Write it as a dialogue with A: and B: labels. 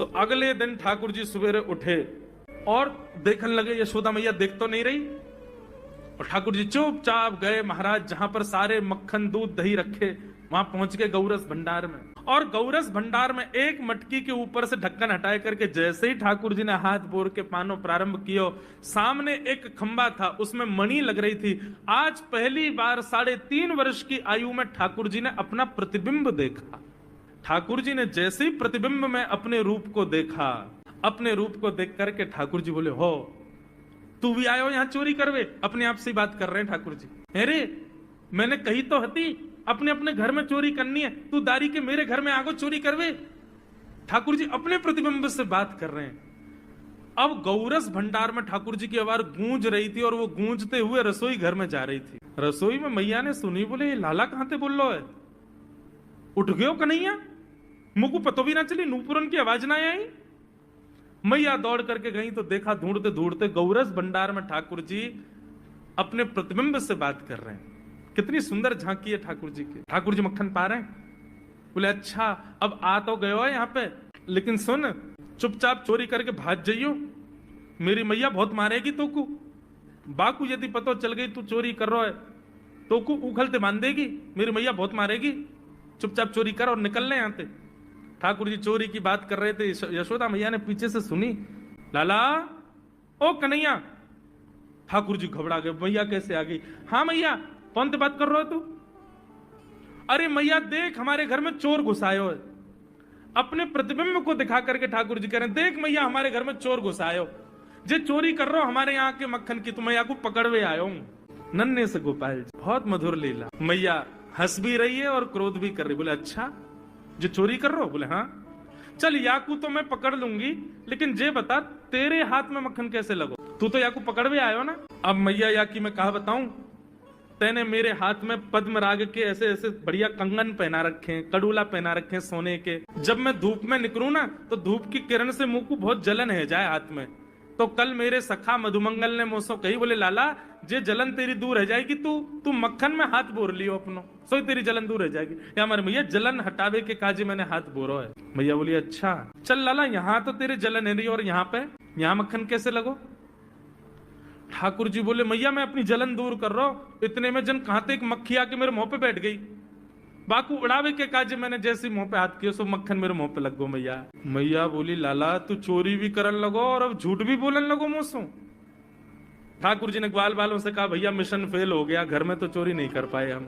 A: तो अगले दिन ठाकुर जी सवेरे उठे और देखने लगे यशोदा मैया देख तो नहीं रही, और ठाकुर जी चुपचाप गए महाराज जहां पर सारे मक्खन दूध दही रखे, वहां पहुंच के गौरस भंडार में। और गौरस भंडार में एक मटकी के ऊपर से ढक्कन हटाए करके जैसे ही ठाकुर जी ने हाथ बोर के पानो प्रारंभ किया, सामने एक खंबा था, उसमें मणि लग रही थी। आज पहली बार 3.5 वर्ष की आयु में ठाकुर जी ने अपना प्रतिबिंब देखा। ठाकुर जी ने जैसे ही प्रतिबिंब में अपने रूप को देखा, अपने रूप को देख करके ठाकुर जी बोले, हो तू भी आयो यहां चोरी करवे? अपने आप से बात कर रहे हैं ठाकुर जी। अरे मैंने कही तो हती अपने अपने घर में चोरी करनी है, तू दारी के मेरे घर में आगो चोरी करवे? ठाकुर जी अपने प्रतिबिंब से बात कर रहे हैं। अब गौरस भंडार में ठाकुर जी की आवाज गूंज रही थी और वो गूंजते हुए रसोई घर में जा रही थी। रसोई में मैया ने सुनी, बोले ये लाला कहां थे बोल लो है, उठ गयो कन्हैया? मुझको पतो भी ना चली, नूपुरन की आवाज ना आई। मैया दौड़ करके गई तो देखा ढूंढते ढूंढते गौरस भंडार में ठाकुर जी अपने प्रतिबिंब से बात कर रहे हैं। कितनी सुंदर झांकी है ठाकुर जी की। ठाकुर जी मक्खन पा रहे हैं। बोले अच्छा अब आ तो गयो है यहाँ पे, लेकिन सुन चुपचाप चोरी करके भाग जाइयो, मेरी मैया बहुत मारेगी तो को। बाकू यदि पतो चल गई तू चोरी कर रहा है तो को उखलते बांध देगी, मेरी मैया बहुत मारेगी। चुपचाप चोरी कर और निकल ले यहाँ से। ठाकुर जी चोरी की बात कर रहे थे, यशोदा मैया ने पीछे से सुनी, लाला ओ कन्हैया। ठाकुर जी घबरा गए, मैया कैसे आ गई? हाँ मैया, कौन से बात कर रहे हो तू? अरे मैया देख हमारे घर में चोर घुसायो है। अपने प्रतिबिंब को दिखा करके ठाकुर जी कह रहे हैं, देख मैया हमारे घर में चोर घुसायो, जे चोरी कर रहा हो हमारे यहाँ के मक्खन की, तो मैया को पकड़वे आयो हूं। नन्हे से गोपाल जी, बहुत मधुर लीला। मैया हंस भी रही है और क्रोध भी कर रही। बोले अच्छा जो चोरी कर रहे हो? बोले हाँ। चल याकू तो मैं पकड़ लूंगी, लेकिन जे बता तेरे हाथ में मक्खन कैसे लगो? तू तो याकू पकड़वे आयो ना। अब मैया याकी मैं कहा बताऊं, तेने मेरे हाथ में पद्म राग के ऐसे ऐसे बढ़िया कंगन पहना रखे हैं, कड़ूला पहना रखे हैं सोने के। जब मैं धूप में निकलूं ना तो धूप की किरण से मुंह को बहुत जलन है जाए हाथ में। तो कल मेरे सखा मधुमंगल ने मुझसे कही, बोले लाला जे जलन तेरी दूर रह जाएगी, तू मक्खन में हाथ बोर लियो अपनो, सो तेरी जलन दूर रह जाएगी। या हमारे मैया जलन हटावे के काजे मैंने हाथ बोरो है। मैया बोली अच्छा चल लाला, यहाँ तो तेरे जलन है नहीं, और यहाँ पे यहाँ मक्खन कैसे लगो? ठाकुर जी बोले मैया मैं अपनी जलन दूर कर रहा हूं। इतने में जन कहां तक मक्खी आके मेरे मुंह पे बैठ गई। बाकू उड़ावे के काजे मैंने जैसे मुंह पे हाथ किया, सो मक्खन मेरे मुंह पे लग गो। मैया बोली लाला तू चोरी भी करन लगो और अब झूठ भी बोलन लगो मुझसे। ठाकुर जी ने ग्वाल बालों से कहा भैया मिशन फेल हो गया, घर में तो चोरी नहीं कर पाए हम।